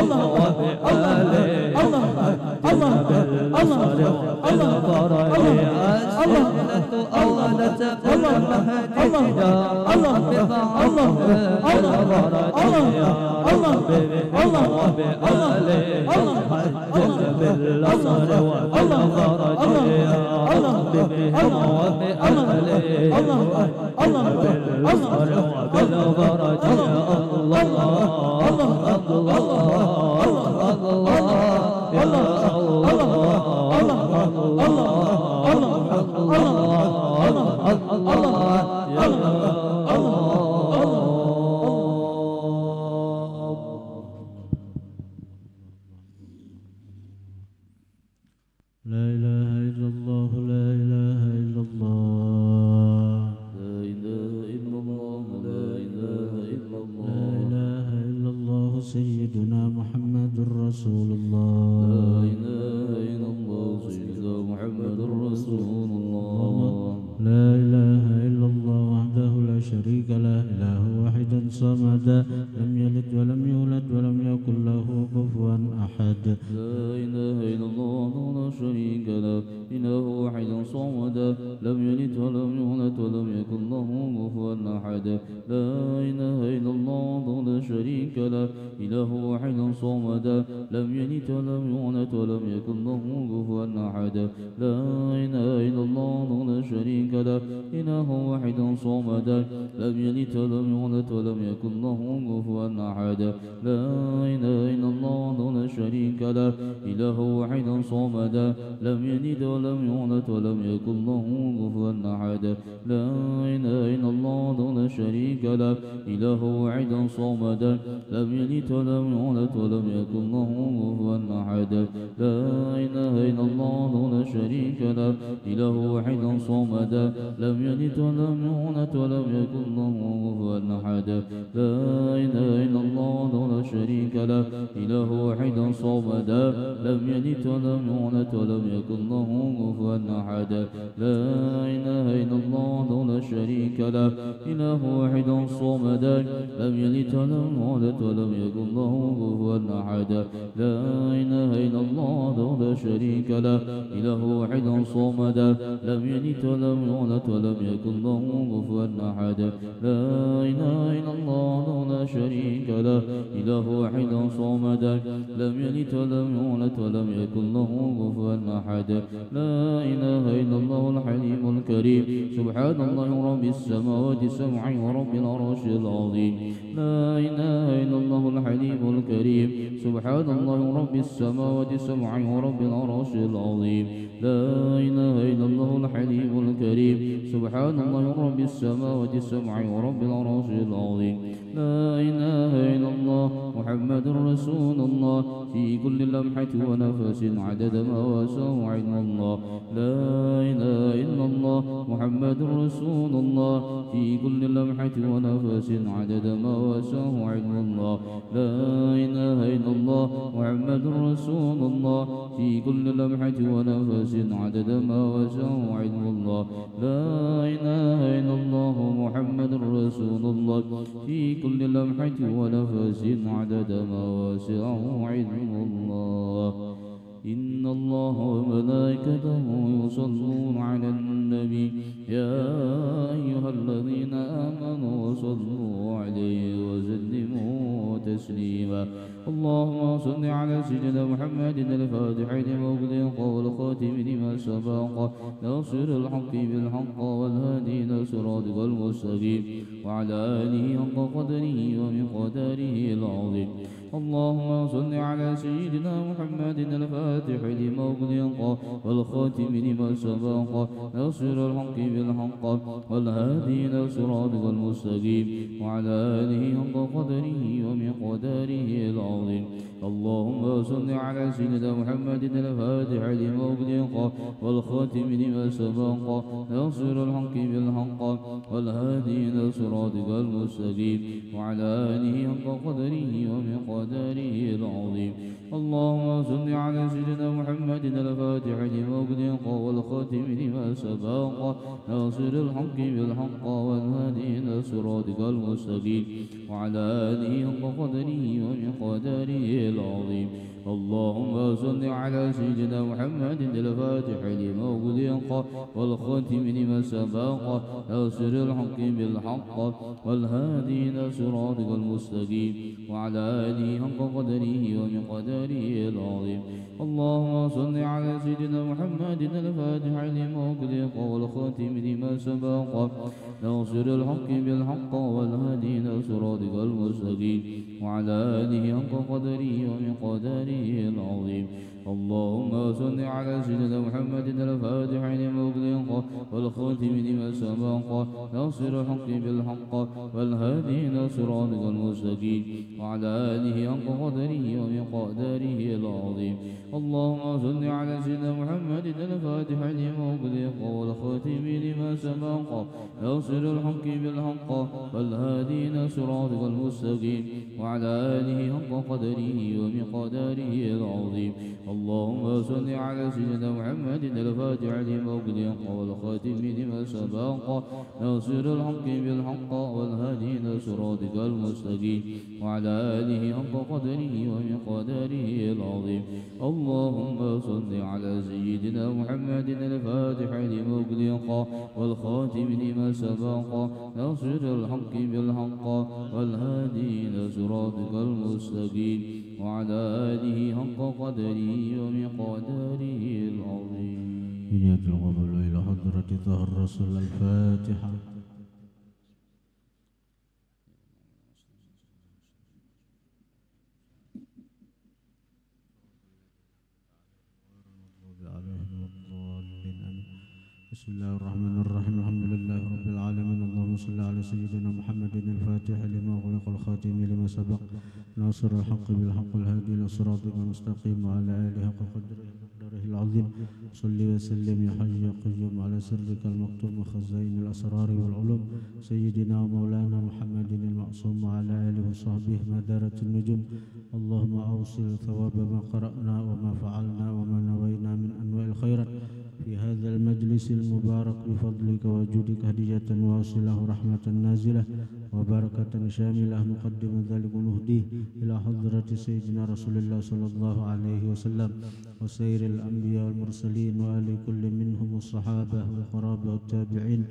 الله الله سيدنا محمد رسول الله. لا إله إلا الله سيدنا محمد رسول الله. لا إله إلا الله وحده لا شريك له إله واحدا صمدا لم يلد ولم يولد ولم يكن له كفوا أحد. لا إله إلا الله وحده لا شريك له إله واحدا صمدا لم يلد ولم يولد ولم يكن له كفوا أحد. لا إله إلا الله وحده لا شريك له إله واحدا صمدا لم يلد ولم يولد ولم يكن له كفوا أحد. لا إله إلا الله وحده لا شريك له إله واحدا صمدا لم يلد ولم يولد ولم يكن له كفوا أحد. لا إله إلا الله وحده لا شريك له إله واحدا صمدا لم يلد ولم يولد ولم يكن له كفوا أحد. لا إله إلا الله وحده لا شريك له إله واحدا صمدا لم يلد ولم يولد ولم يكن له كفوا أحد. لا إله إلا الله وحده لا شريك له إله واحدا صمدا لم يلد ولم يولد ولم يكن له كفوا أحد. لا إله إلا الله وحده لا شريك له إله واحدا صمدا لم يلد ولم يولد ولم يكن له كفوا أحد. لا إله إلا الله وحده لا شريك له إله واحدا صمدا لم يلد ولم يولد ولم يكن له كفوا أحد. لا إله إلا الله وحده لا شريك له إله واحدا صمدا لم يلد ولم يولد ولم يكن له كفوا أحد. لا إله إلا الله وحده لا شريك له إله واحدا صمدا لم يلد ولم يولد ولم يكن له كفوا أحد. لا إله إلا الله الحليم الكريم سبحان الله رب السماوات السبع ورب العرش العظيم. لا إله إلا الله الحليم الكريم سبحان الله رب السماوات السبع ورب العرش العظيم. لا إله إلا الله الحليم الكريم سبحان الله رب السماوات السبع ورب العرش العظيم. لا إله إلا الله محمد رسول الله في كل لمحة ونفس عدد ما وسعه علم الله. لا إله إلا الله محمد رسول الله في كل لمحة ونفس عدد ما وسعه علم الله. لا إله إلا الله محمد رسول الله في كل لمحة ونفس عدد ما وسعه علم الله. لا إله إلا الله محمد رسول الله في كل لمحة ونفس عدد ما وسعه علم الله. إن الله وملائكته يصلون على النبي يا أيها الذين آمنوا صلوا عليه وسلموا تسليما. اللهم صل على سيدنا محمد الفاتح لما أغلق والخاتم لما سبق ناصر الحق بالحق والهادي إلى صراطك المستقيم وعلى آله حق قدره ومقداره العظيم. اللهم صل على سيدنا محمد الفاتح لما أغلق والخاتم لما سبق ناصر الحق بالحق والهادي إلى صراطك المستقيم وعلى آله حق قدره ومقداره العظيم. اللهم صل على سيدنا محمد الفاتح لما أغلق والخاتم لما سبق ناصر الحق بالحق والهادي إلى صراطك المستقيم وعلى آله حق قدره ومقداره العظيم. اللهم صل على سيدنا محمد الفاتح لما أغلق والخاتم لما سبق ناصر الحق بالحق والهادي إلى صراطك المستقيم وعلى آله حق قدره ومقداره العظيم. اللهم صل على سيدنا محمد الفاتح لما أغلق والخاتم لما سبق ناصر الحق بالحق والهادي إلى صراطك المستقيم وعلى آله حق قدره ومقداره العظيم. اللهم صل على سيدنا محمد الفاتح لما أغلق والخاتم لما سبق ناصر الحق بالحق والهادي إلى صراطك المستقيم وعلى آله حق قدره ومقداره العظيم. اللهم صل على سيدنا محمد الفاتح لما أغلق والخاتم لما سبق ناصر الحق بالحق والهادي إلى صراطك المستقيم وعلى آله حق قدره ومقداره العظيم. اللهم صل على سيدنا محمد الفاتح لما أغلق والخاتم لما سبق ناصر الحق بالحق والهادي إلى صراطك المستقيم وعلى آله حق قدره ومقداره العظيم. اللهم صل على سيدنا محمد الفاتح لما أغلق والخاتم لما سبق ناصر الحق بالحق والهادي إلى صراطك المستقيم وعلى آله حق قدره ومقداره العظيم. اللهم صل على سيدنا محمد الفاتح لما أغلق والخاتم لما سبق ناصر الحق بالحق والهادي إلى صراطك المستقيم وعلى آله حق قدره ومقداره العظيم. بنية القبول إلى حضرة طه الرسول الفاتحة. بسم الله الرحمن الرحيم. الحمد لله رب العالمين. اللهم صل على سيدنا محمد الفاتح لما أغلق الخاتم لما سبق ناصر الحق بالحق الهادي إلى صراطك المستقيم وعلى آله حق قدره ومقداره العظيم. صل وسلم يا حي يا قيوم على سرك المكتوم وخزائن الأسرار والعلوم سيدنا ومولانا محمد المعصوم وعلى آله وصحبه ما دارت النجوم. اللهم أوصل ثواب ما قرأنا وما فعلنا وما نوينا من أنواع الخيرات في هذا المجلس المبارك بفضلك وجودك هدية واصلة رحمة نازلة وبركة شاملة. نقدم ذلك ونهديه إلى حضرة سيدنا رسول الله صلى الله عليه وسلم وسير الأنبياء والمرسلين وآل كل منهم الصحابة والقرابة والتابعين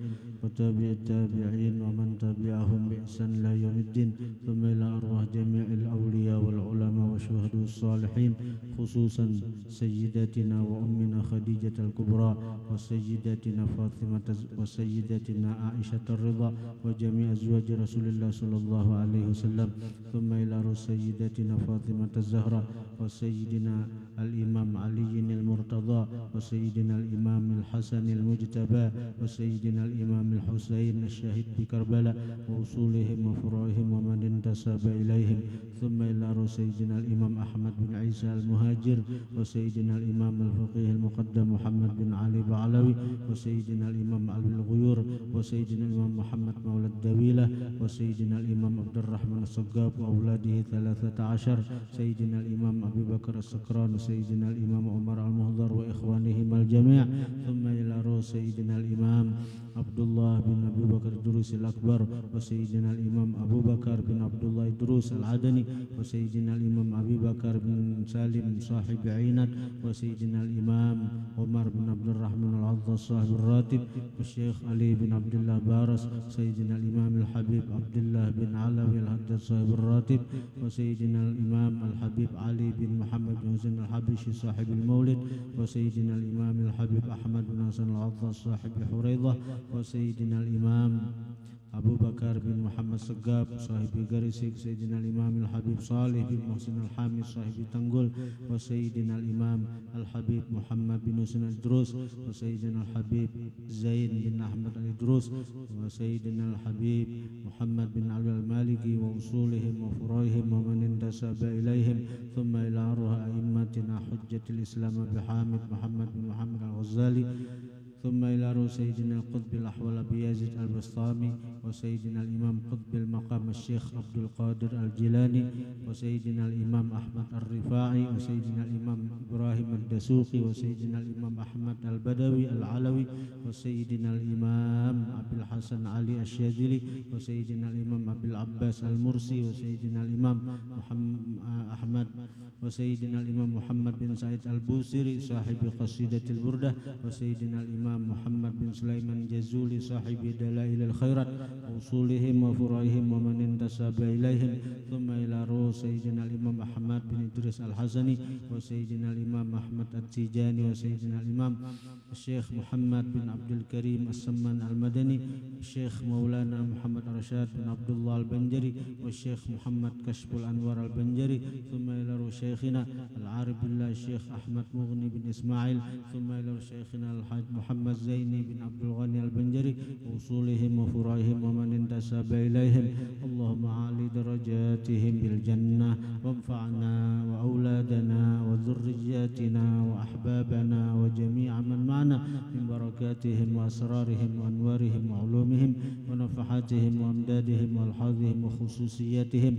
وتابع التابعين ومن تبعهم بإحسان إلى يوم الدين. ثم إلى أرواح جميع الأولياء والعلماء والشهداء الصالحين خصوصا سيداتنا وأمنا خديجة الكبرى وسيداتنا فاطمة وسيداتنا عائشة الرضا وجميع أزواج رسول الله صلى الله عليه وسلم. ثم إلى أرواح سيداتنا فاطمة الزهراء وسيدنا الإمام علي المرتضى وسيدنا الإمام الحسن المجتبى وسيدنا الإمام الحسين الشهيد بكربلاء وأصولهم وفروعهم ومن انتسب إليهم. ثم إلى أرواح سيدنا الإمام أحمد بن عيسى المهاجر وسيدنا الإمام الفقيه المقدم محمد بن علي بعلوي وسيدنا الإمام علي الغيور وسيدنا الإمام محمد مولى الدويلة وسيدنا الإمام عبد الرحمن الصقاب وأولاده 13 سيدنا الإمام أبي بكر السكران وسيدنا الإمام عمر المهضر وإخوانهم الجميع. ثم إلى أرواح سيدنا الإمام عبد الله بن أبي بكر الدروس الأكبر وسيدنا الإمام أبو بكر بن عبد الله الدروس العدني وسيدنا الإمام أبي بكر بن سالم صاحب عينات وسيدنا الإمام عمر بن عبد الرحمن العضاس صاحب الراتب والشيخ علي بن عبد الله بارس سيدنا الإمام الحبيب عبد الله بن علوي الهداد صاحب الراتب وسيدنا الإمام الحبيب علي بن محمد بن حسين الحبشي صاحب المولد وسيدنا الإمام الحبيب أحمد بن حسن العضاس صاحب حريضة وسيدنا الإمام أبو بكر بن محمد سقاب صاحب غريسيك سيدنا الإمام الحبيب صالح بن محسن الحامد صاحب تنقل وسيدنا الإمام الحبيب محمد بن حسين الدروس وسيدنا الحبيب زين بن أحمد الدروس وسيدنا الحبيب محمد بن علي المالكي وأصولهم وفروعهم ومن انتسب إليهم. ثم إلى أرواح أئمتنا حجة الإسلام أبي حامد محمد بن محمد الغزالي ثم إلى روح سيدنا القطب الأحول أبي يزيد البسطامي وسيدنا الإمام قطب المقام الشيخ عبد القادر الجيلاني وسيدنا الإمام أحمد الرفاعي وسيدنا الإمام إبراهيم الدسوقي وسيدنا الإمام أحمد البدوي العلوي وسيدنا الإمام أبي الحسن علي الشاذلي وسيدنا الإمام أبي العباس المرسي وسيدنا الإمام أحمد وسيدنا الإمام محمد بن سعيد البوسري صاحب قصيدة البردة وسيدنا الإمام محمد بن سليمان جزولي صاحب دلائل الخيرات وأصولهم وفروعهم ومن انتسب إليهم ثم إلى روح سيدنا الإمام أحمد بن إدريس الحسني وسيدنا الإمام أحمد التيجاني وسيدنا الإمام الشيخ محمد بن عبد الكريم السمان المدني الشيخ مولانا محمد رشاد بن عبد الله البنجري والشيخ محمد كشف الأنوار البنجري ثم إلى روح شيخنا العارف بالله الشيخ أحمد مغني بن إسماعيل ثم إلى روح شيخنا الحاج محمد زيني بن عبد الغني البنجري وأصولهم وفروعهم ومن انتسب إليهم اللهم أعلي درجاتهم بالجنة وانفعنا وأولادنا وذرياتنا وأحبابنا وجميع من معنا من بركاتهم وأسرارهم وأنوارهم وعلومهم ونفحاتهم وأمدادهم وألحاظهم وخصوصياتهم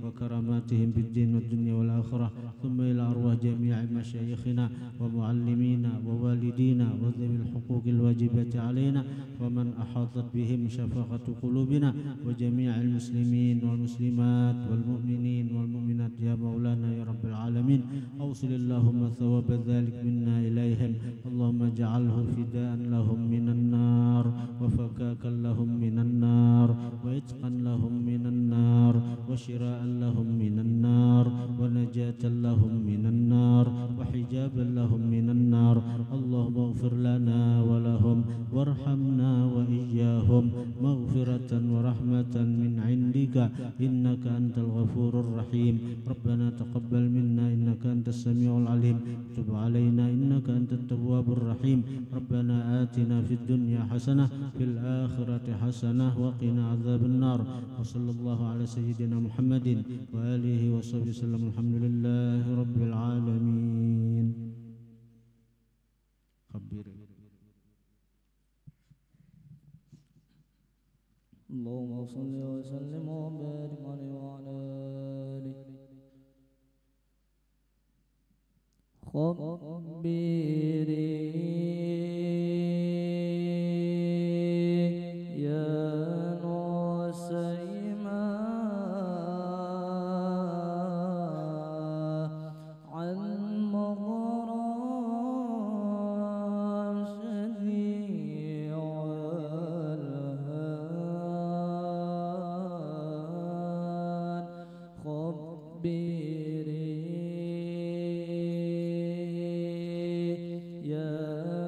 وكراماتهم بالدين والدنيا والآخرة ثم إلى أرواح جميع مشايخنا ومعلمينا ووالدينا وذوي الحقوق الواجبة علينا ومن أحاطت بهم شفقة قلوبنا وجميع المسلمين والمسلمات والمؤمنين والمؤمنات يا مولانا يا رب العالمين أوصل اللهم ثواب ذلك منا إليهم اللهم اجعله فداء لهم من النار وفكاكا لهم من النار وعتقا لهم من النار وشراء لهم من النار ونجاة لهم من النار وحجابا لهم من النار اللهم اغفر لنا ولهم وارحمنا وإياهم مغفرة ورحمة من عندك إنك أنت الغفور الرحيم ربنا تقبل منا إنك أنت السميع العليم تب علينا إنك أنت التواب الرحيم ربنا آتنا في الدنيا حسنة في الآخرة حسنة وقنا عذاب النار وصلى الله على سيدنا محمد وآله وصحبه وسلم الحمد لله رب العالمين. اللهم صل وسلم وبارك عليه وعلى آله خبري يا نسيما عن مغرام شديع الهان خبري يا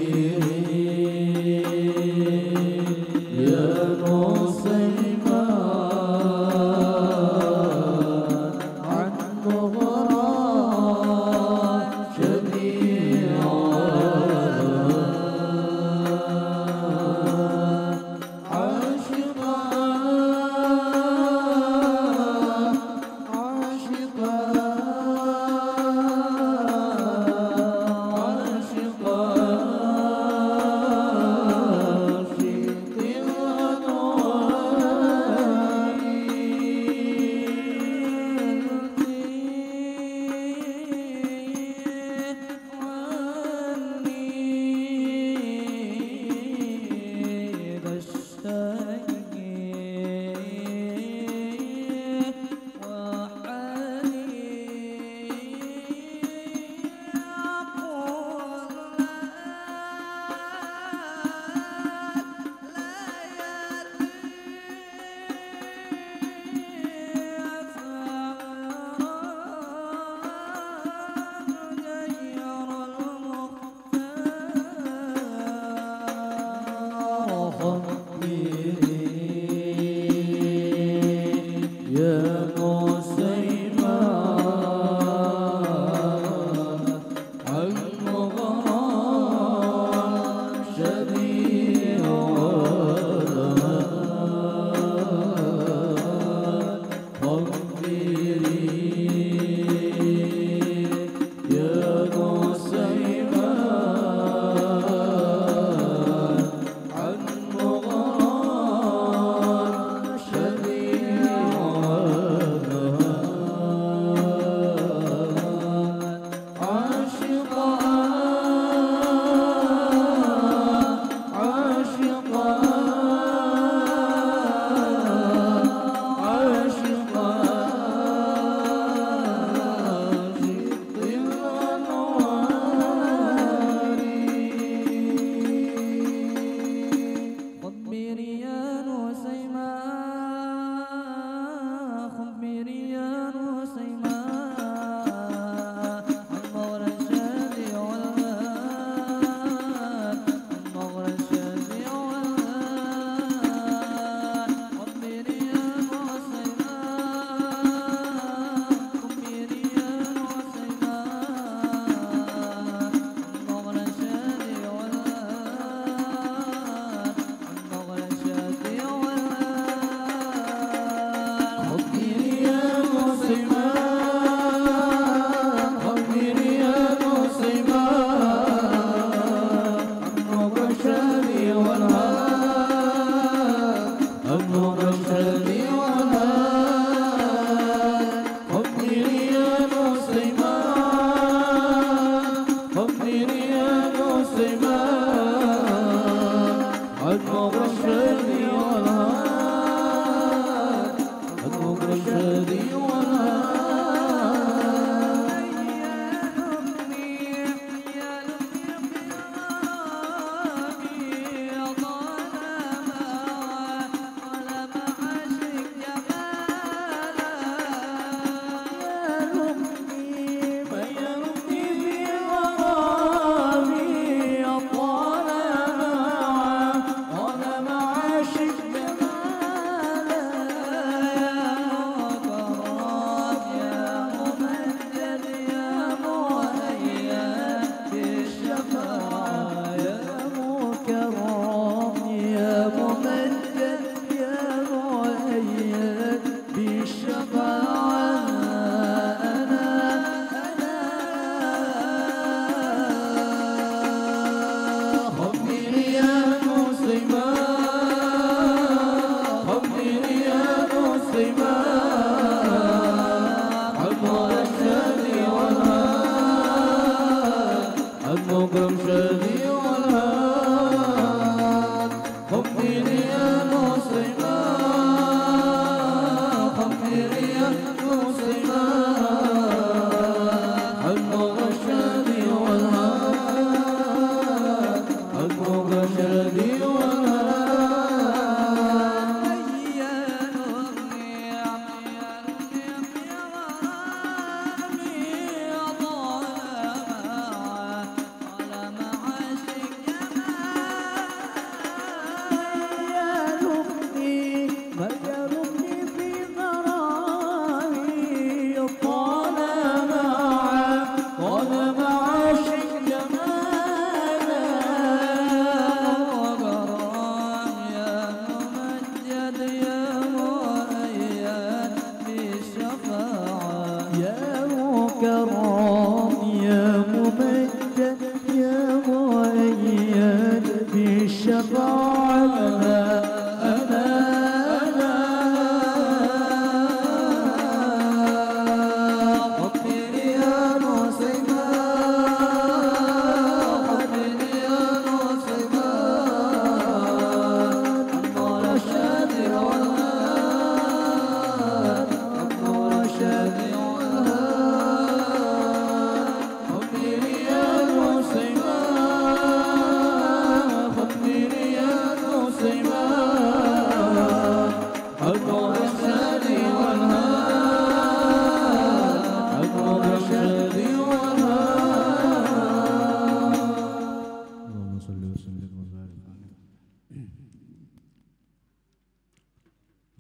Allah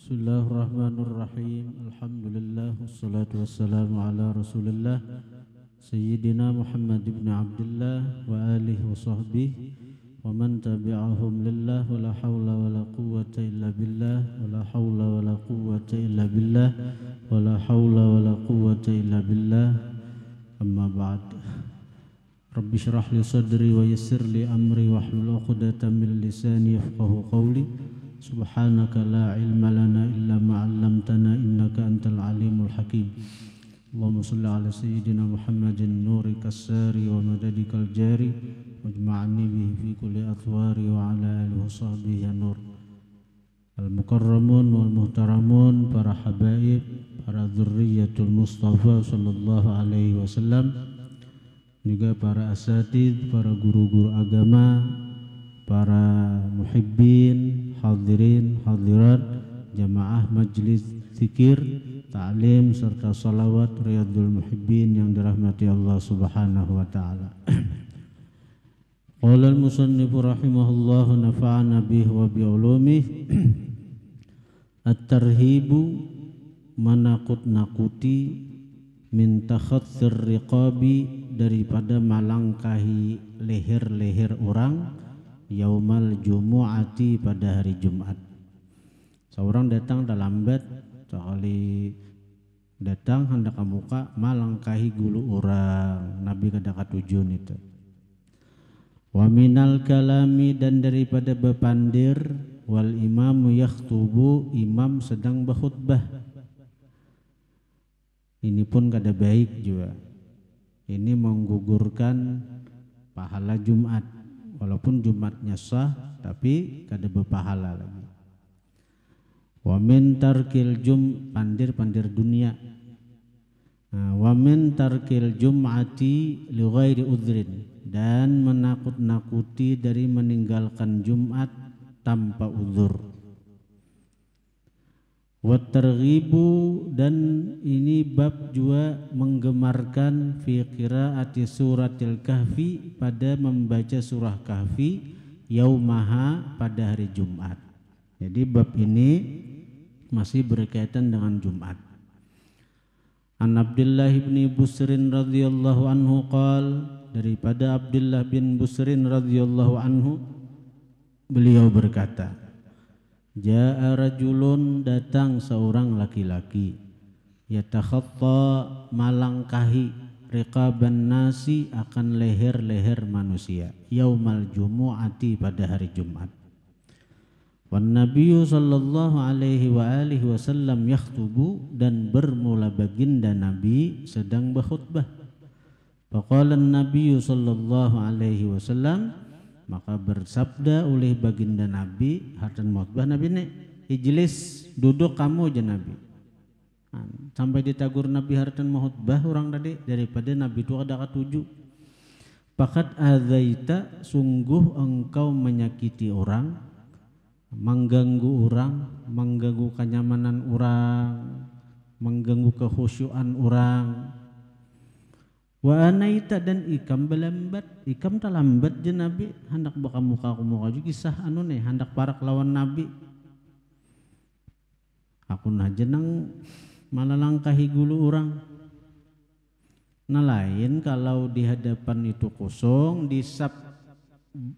Bismillahirrahmanirrahim. Alhamdulillah wassalatu wassalamu ala Rasulillah Sayyidina Muhammad ibn Abdullah wa alihi wa sahbihi wa man tabi'ahum lillah wa la hawla wa la quwwata illa billah wa la hawla wa la quwwata illa billah wa la hawla wa la quwwata illa billah. Amma ba'd. Rabbi shrah li sadri wa yassir li amri wahlul 'uqdatam min lisani yafqahu qawli. Subhanaka la ilma lana illa ma 'allamtana innaka antal alimul hakim. Allahumma shalli ala sayyidina Muhammadin nurika as-sari wa madadikal jari wajma'ni bihi fi kulli athwari wa ala alihi wa sahbihi ya nur. Al-mukarramun wal muhtaramun, para habaib, para dzurriyyatul Mustafa sallallahu alaihi wasallam, juga para asatidz, para guru-guru agama, para muhibbin, hadirin, hadirat, jamaah majlis zikir, ta'lim serta salawat riyadul muhibbin yang dirahmati Allah Subhanahu wa taala. Qala al-musannif rahimahullah nafa'ana bihi wa bi ulumihi. At-tarhibu menakut-nakuti min takhatsir riqabi, daripada malangkahi leher-leher orang, yaumal jumu'ati, pada hari Jumat. Seorang datang dalam lambat, sekali datang hendak muka malangkahi gulu orang, Nabi kadaka tujuan itu. Wa minal kalami, dan daripada bepandir, wal imamu yakhtubu, imam sedang berkhutbah. Ini pun kada baik juga. Ini menggugurkan pahala Jumat. Walaupun Jumatnya sah, tapi kada berpahala lagi. Wa min tarkil pandir-pandir dunia. Wa min tarkil jum'ati li ghairi udhrin, dan menakut-nakuti dari meninggalkan Jumat tanpa uzur. Wa targhibu, dan ini bab juga menggemarkan fi qiraati suratil kahfi, pada membaca surah kahfi yaumaha, pada hari Jumat. Jadi bab ini masih berkaitan dengan Jumat. An Abdullah bin Busrin radhiyallahu anhu qala, daripada Abdullah bin Busrin radhiyallahu anhu, beliau berkata, Ja'a rajulun, datang seorang laki-laki, yatakhatta, malangkahi, riqaban nasi, akan leher-leher manusia, yaumal jumu'ati, pada hari Jumat. Wan nabiyyu sallallahu alaihi wa alihi wasallam yakhtubu, dan bermula baginda Nabi sedang berkhutbah. Faqala an-nabiyyu sallallahu alaihi wasallam, maka bersabda oleh baginda Nabi hartan khutbah Nabi ne, ijlis, duduk kamu aja Nabi. Sampai ditagur Nabi hartan khutbah orang tadi, daripada Nabi itu ada ketujuh. Faqad adzaita, sungguh engkau menyakiti orang, mengganggu orang, mengganggu kenyamanan orang, mengganggu kekhusyuan orang. Wa anaita, dan ikam belambat, ikam talambat je Nabi, hendak buka muka juga kisah hendak parak lawan Nabi. Aku naja nang malalangkahi gulu orang. Nah lain kalau di hadapan itu kosong, di sap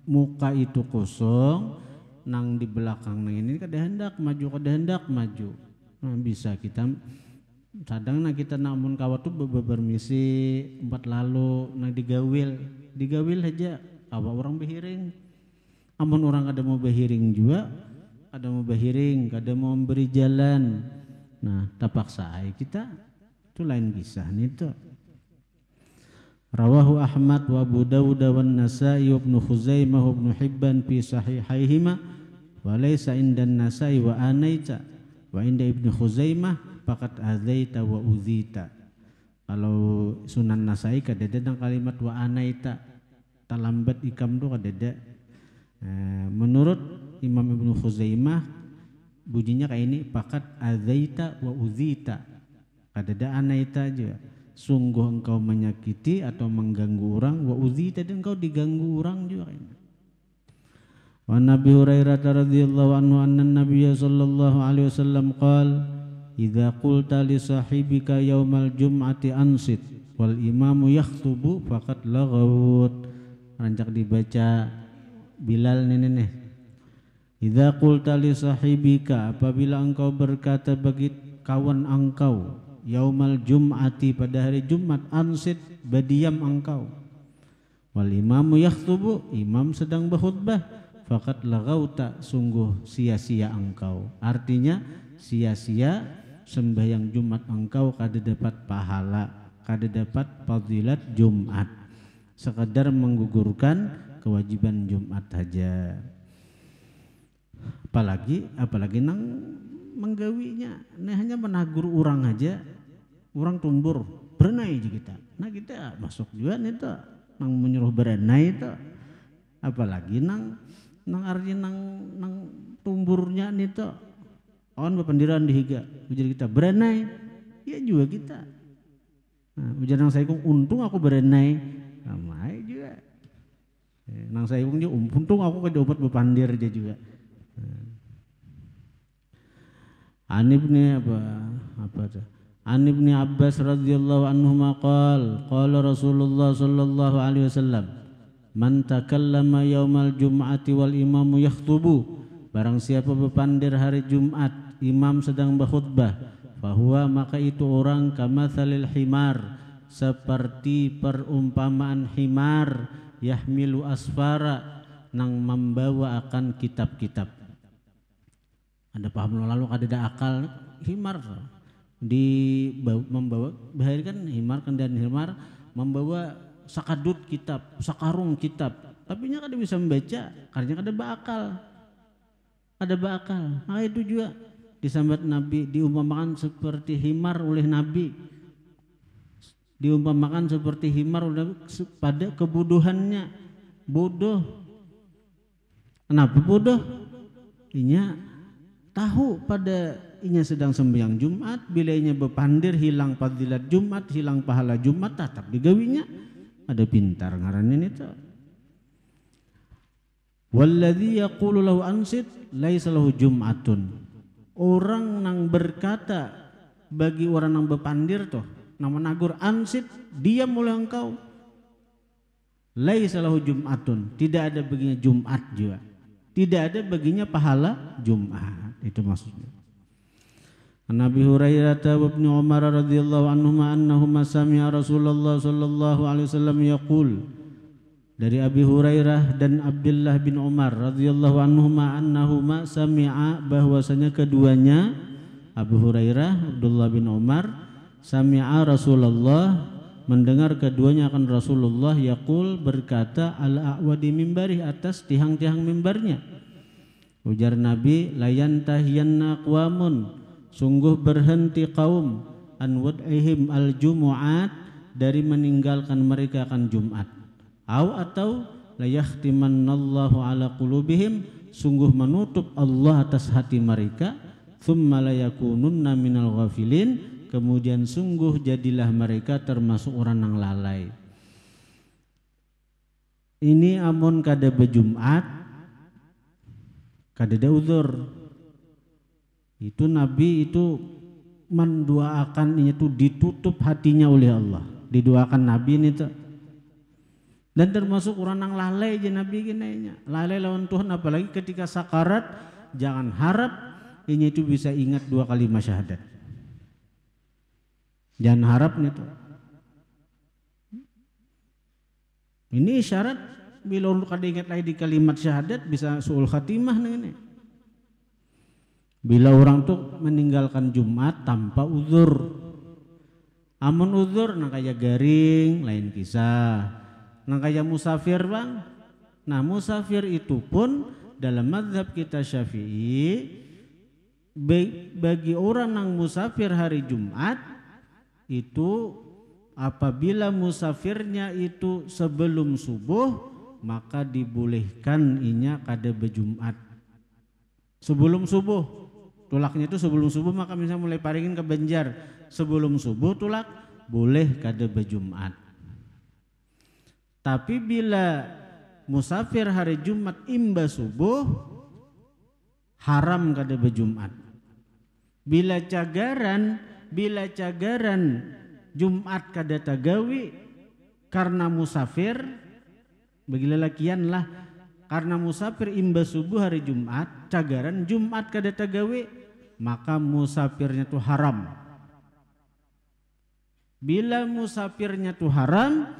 muka itu kosong, nang di belakang nang ini kada hendak maju. Nah bisa kita kadang na kita namun kawat tu bermisi empat lalu na digawil aja kawa orang behiring. Amun orang kada mau behiring juga, kada mau behiring, kada mau memberi jalan. Nah terpaksa kita itu lain kisah nih tu. Rawahu Ahmad wa Abu Dawud wa Nasa'i wa Ibnu Khuzaimah wa Ibnu Hibban fi sahihaihima wa laysa indan Nasa'i wa anaita wa inda Ibnu Khuzaimah faqad azaita wa uzita. Kalau Sunan Nasa'i kadada dengan kalimat wa anaita, talambat ikam tu kadada. Menurut Imam Ibnu Khuzaimah bunyinya kayak ini, faqad azaita wa uzita, kadada anaita aja. Sungguh engkau menyakiti atau mengganggu orang, wa uzita, dan engkau diganggu orang juga. Wa Nabi Hurairah radhiyallahu anhu anna Nabiy sallallahu alaihi wasallam qala idza qulta li sahibika yaumal jum'ati ansit wal imamu yakhutubu faqad laghawt. Rancak dibaca Bilal nih. Idza qulta li sahibika, apabila engkau berkata bagi kawan engkau, yaumal jum'ati, pada hari Jumat, ansit, berdiam engkau, wal imamu yakhutubu, imam sedang berkhutbah, faqad laghauta, sungguh sia-sia engkau. Artinya sia-sia sembahyang Jumat engkau, kada dapat pahala, kada dapat fadilat Jumat, sekedar menggugurkan kewajiban Jumat saja. Apalagi nang menggawinya, nah hanya menagur orang aja, orang tumbur berenai aja kita. Nah kita masuk juga nih tuh, nang menyuruh berenai itu, apalagi nang artinya nang tumburnya nih tuh, on bependiran dihiga, ujar kita berenai, ya juga kita. Nah, ujar nang saya untung aku berenai, ramai juga. Nang saya juga untung aku ke obat bepandir aja juga. An Ibni Abbas radhiyallahu anhu qala Rasulullah sallallahu alaihi wasallam man takallama yaumal jum'ati wal imamu yakhutubu, barang siapa berpandir hari Jumat imam sedang berkhutbah, fahuwa, maka itu orang kamatsalil himar, seperti perumpamaan himar, yahmilu asfara, nang membawa akan kitab-kitab. Ada paham lalu ada akal himar membawa bahari kan himar, kendaraan himar membawa sakadut kitab, sakarung kitab, tapi nya kada bisa membaca karena kada bakal. Maka itu juga disambat Nabi, diumpamakan seperti himar oleh Nabi, diumpamakan seperti himar pada kebodohannya. Bodoh. Kenapa bodoh? Inya tahu pada inya sedang sembahyang Jumat, bila inya bepandir hilang fadilat Jumat, hilang pahala Jumat, tetap digawinya. Ada pintar ngaranin itu. Walladzi yaqulu lahu ansit laisa lahu jum'atun. Orang nang berkata bagi orang nang bepandir toh, nang menagur ansit, diam oleh engkau. Laisa lahu jum'atun, tidak ada baginya Jumat juga. Tidak ada baginya pahala Jumat. Itu maksudnya. Nabi Hurairah wa Ibnu Umar radhiyallahu anhuma annahuma sami'a Rasulullah sallallahu alaihi wasallam yaqul. Dari Abi Hurairah dan Abdullah bin Umar radhiyallahu anhuma annahuma sami'a, bahwasanya keduanya Abu Hurairah, Abdullah bin Umar, sami'a Rasulullah, mendengar keduanya akan Rasulullah yaqul, berkata ala a'wadi mimbari, atas tiang-tiang mimbarnya. Ujar Nabi, layan tahiyanna aqwamun, sungguh berhenti kaum, an wad'ihim al-jumu'at, dari meninggalkan mereka akan Jumat. Atau layahtimannallahu ala qulubihim, sungguh menutup Allah atas hati mereka, thumma layakununna minal ghafilin, kemudian sungguh jadilah mereka termasuk orang yang lalai. Ini amun kada bejumat, kada ada uzur. Itu Nabi itu mendoakan ini tuh ditutup hatinya oleh Allah, didoakan Nabi ini tuh. Dan termasuk orang yang lalai aja Nabi gini, lalai lawan Tuhan, apalagi ketika sakarat, jangan harap ini itu bisa ingat 2 kalimat syahadat. Jangan harap nih tuh. Ini syarat bila orang kada ingat lagi di kalimat syahadat bisa suul khatimah nih. Bila orang tuh meninggalkan Jumat tanpa uzur. Amun uzur nang kaya garing lain kisah. Nang kaya musafir bang. Nah musafir itu pun dalam mazhab kita Syafi'i, bagi orang nang musafir hari Jumat itu apabila musafirnya itu sebelum subuh, maka dibolehkan inya kada bejumat. Sebelum subuh, tulaknya itu sebelum subuh, maka misalnya mulai paringin ke Banjar, sebelum subuh tulak boleh kada bejumat. Tapi bila musafir hari Jumat imba subuh haram kada bejumat. Bila cagaran Jumat kada tagawi karena musafir, begila lakian lah, karena musafir imba subuh hari Jumat, cagaran Jumat kada tagawi, maka musafirnya tuh haram. Bila musafirnya tuh haram,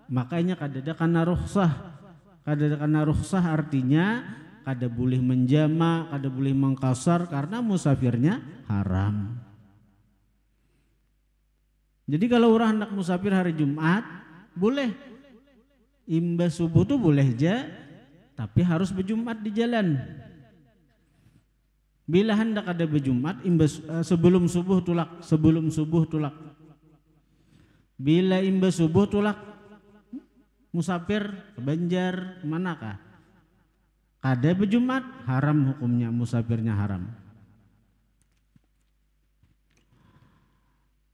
makanya kada ada kana rukhsah. Kada ada kana rukhsah artinya kada boleh menjama, kada boleh mengkasar karena musafirnya haram. Jadi kalau orang hendak musafir hari Jumat boleh imba subuh tuh boleh aja, tapi harus berjumat di jalan. Bila hendak ada berjumat sebelum subuh tulak. Bila imba subuh tulak musafir ke Banjar manakah? Kada berjumat haram hukumnya, musafirnya haram.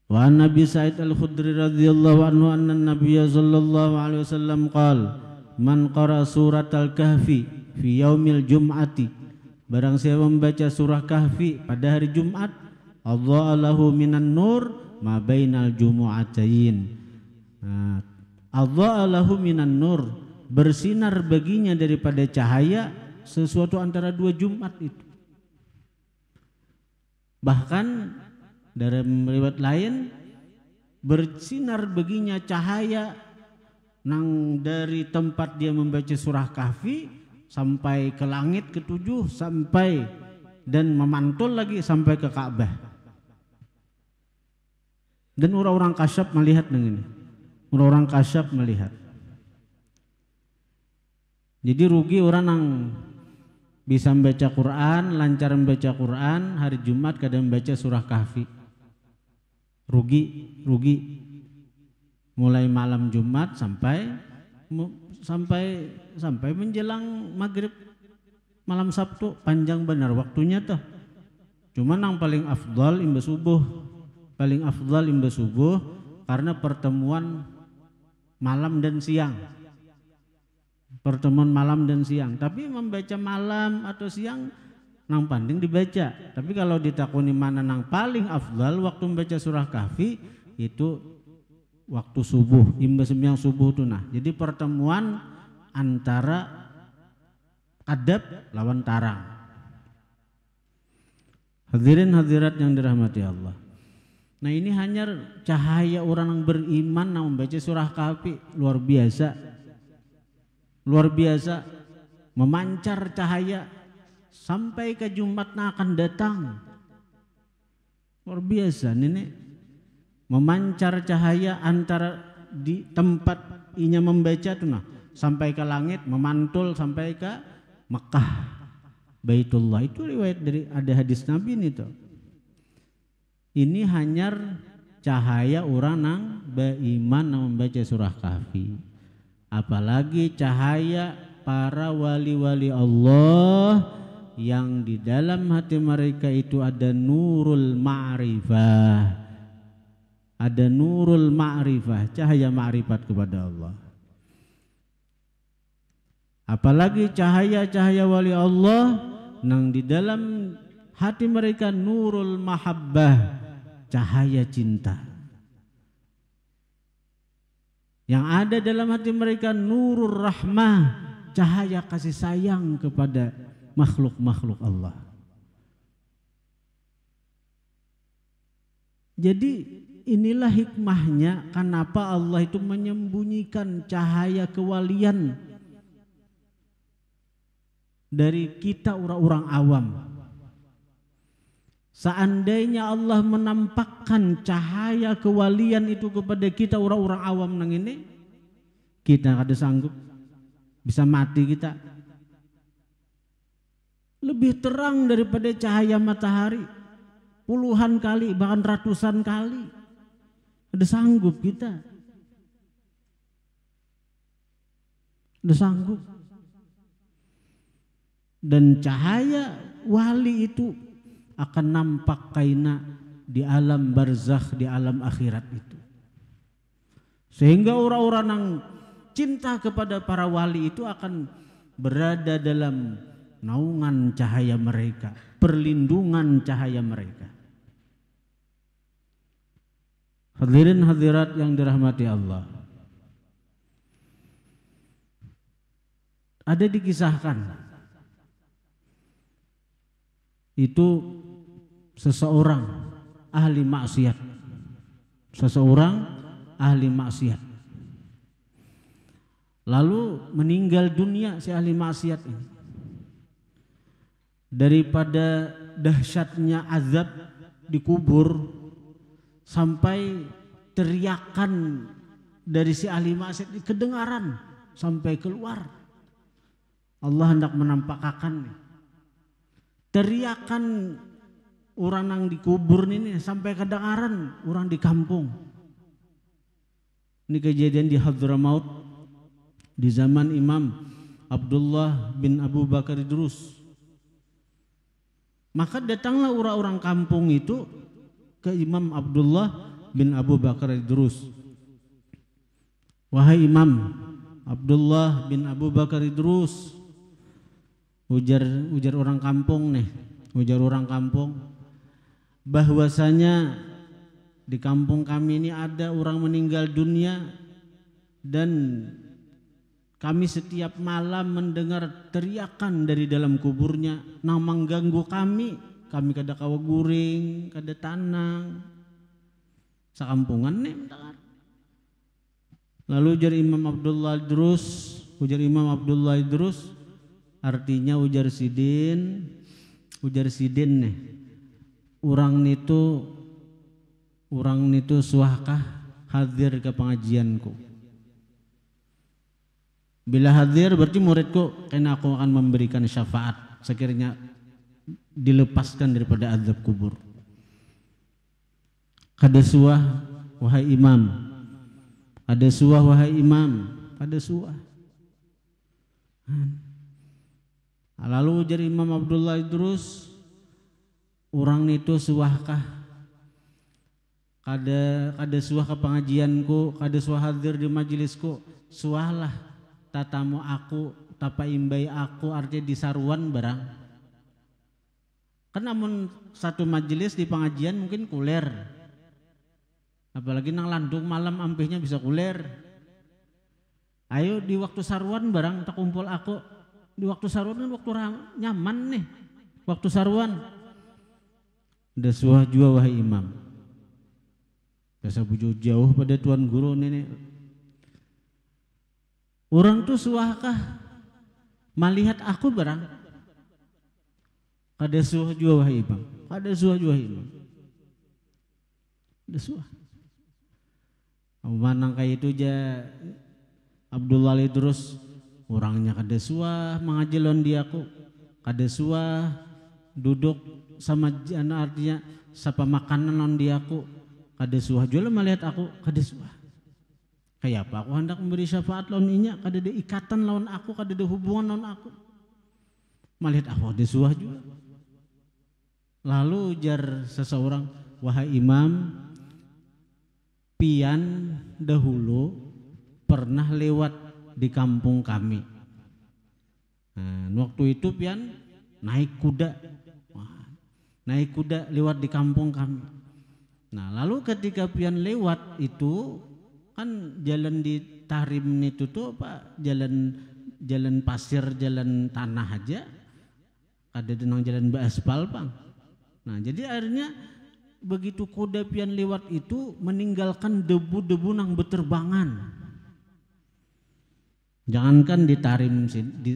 Wa Nabi Sa'id Al-Khudri radhiyallahu anhu anna Nabiyya sallallahu alaihi wasallam qala man qara surat Al-Kahfi fi yaumil jum'ati, barang siapa membaca surah Kahfi pada hari Jumat, adha'a lahu minan nur ma bainal jumu'atain. Adha'a lahu minan nur, bersinar baginya daripada cahaya sesuatu antara dua Jumat itu. Bahkan dalam riwayat lain bersinar baginya cahaya nang dari tempat dia membaca surah Kahfi sampai ke langit ketujuh, sampai dan memantul lagi sampai ke Ka'bah. Dan orang-orang kasyaf melihat dengan ini. Orang-orang kasyaf melihat. Jadi rugi orang yang bisa membaca Quran, lancar membaca Quran, hari Jumat kadang membaca surah Kahfi. Rugi. Mulai malam Jumat sampai menjelang maghrib malam Sabtu, panjang benar waktunya tuh. Cuman yang paling afdal imba subuh, karena pertemuan malam dan siang. Tapi membaca malam atau siang nang panding dibaca. Tapi kalau ditakuni mana nang paling afdal waktu membaca surah Kahfi, itu waktu subuh, imba sembahyang subuh tuh nah. Jadi pertemuan antara adab lawan tarang. Hadirin hadirat yang dirahmati Allah. Nah ini hanya cahaya orang yang beriman yang membaca surah Kahfi, luar biasa, memancar cahaya sampai ke Jumat yang akan datang. Luar biasa ini, memancar cahaya antara di tempat inya membaca tuh nah, sampai ke langit, memantul sampai ke Mekah, Baitullah. Itu riwayat dari ada hadis Nabi ini tuh. Ini hanya cahaya orang yang beriman yang membaca surah Kahfi. Apalagi cahaya para wali-wali Allah yang di dalam hati mereka itu ada nurul ma'rifah. Ada nurul ma'rifah, cahaya ma'rifat kepada Allah. Apalagi cahaya-cahaya wali Allah yang di dalam hati mereka nurul mahabbah, cahaya cinta. Yang ada dalam hati mereka nurul rahmah, cahaya kasih sayang kepada makhluk-makhluk Allah. Jadi inilah hikmahnya kenapa Allah itu menyembunyikan cahaya kewalian dari kita orang-orang awam. Seandainya Allah menampakkan cahaya kewalian itu kepada kita orang-orang awam nang ini, kita kada sanggup, bisa mati kita. Lebih terang daripada cahaya matahari, puluhan kali bahkan ratusan kali. Ada sanggup kita, ada sanggup. Dan cahaya wali itu akan nampak kaina di alam barzakh, di alam akhirat itu. Sehingga orang-orang yang cinta kepada para wali itu akan berada dalam naungan cahaya mereka, perlindungan cahaya mereka. Hadirin hadirat yang dirahmati Allah, ada dikisahkan itu seseorang ahli maksiat, lalu meninggal dunia si ahli maksiat ini. Daripada dahsyatnya azab di kubur sampai teriakan dari si ahli maksiat ini kedengaran sampai keluar. Allah hendak menampakkan teriakan orang yang dikubur ini sampai kedengaran orang di kampung. Ini kejadian di Hadramaut di zaman Imam Abdullah bin Abu Bakar Idrus. Maka datanglah orang-orang kampung itu ke Imam Abdullah bin Abu Bakar Idrus. Wahai Imam Abdullah bin Abu Bakar Idrus, ujar orang kampung nih, bahwasanya di kampung kami ini ada orang meninggal dunia dan kami setiap malam mendengar teriakan dari dalam kuburnya nang mengganggu kami kada kawa guring, kada tanang sakampungan nih mendengar. Lalu ujar Imam Abdullah Idrus, artinya ujar sidin nih, orang nitu suahkah hadir ke pengajianku. Bila hadir berarti muridku, karena aku akan memberikan syafaat sekiranya dilepaskan daripada azab kubur. Kada suah wahai imam, ada suah wahai imam, ada suah. Lalu ujar Imam Abdullah Idrus, orang itu suahkah kada suah ke pengajianku, kada suah hadir di majelisku, suahlah tatamu aku, tapa imbai aku, artinya disaruan barang. Kan namun satu majelis di pengajian mungkin kuler, apalagi nang landung malam ampihnya bisa kuler. Ayo di waktu saruan barang tak kumpul aku, di waktu saruan kan waktu nyaman nih, waktu saruan. Ada suah jua wahai imam, biasa bujuk jauh pada tuan guru nenek. Orang tuh suahkah melihat aku barang? Kada suah jua wahai imam, kada suah jua wahai imam, kada suah. Manang kayak itu aja Abdullah Idrus, orangnya kada suah mengajelon dia aku, kada suah duduk sama jana, artinya sapa makanan non dia aku, kada suah jua melihat aku, kada suah. Kayak apa aku hendak memberi syafaat lawan inya, kada ada ikatan lawan aku, kada ada hubungan lawan aku. Melihat aku ada suah juga. Lalu ujar seseorang, wahai imam, pian dahulu pernah lewat di kampung kami. Nah, waktu itu pian naik kuda lewat di kampung kami. Nah, lalu ketika pian lewat itu kan jalan di Tahrim itu tuh apa, jalan pasir, jalan tanah aja, ada denang jalan beraspal bang. Nah jadi akhirnya begitu kuda pian lewat itu meninggalkan debu-debu nang beterbangan. Jangankan di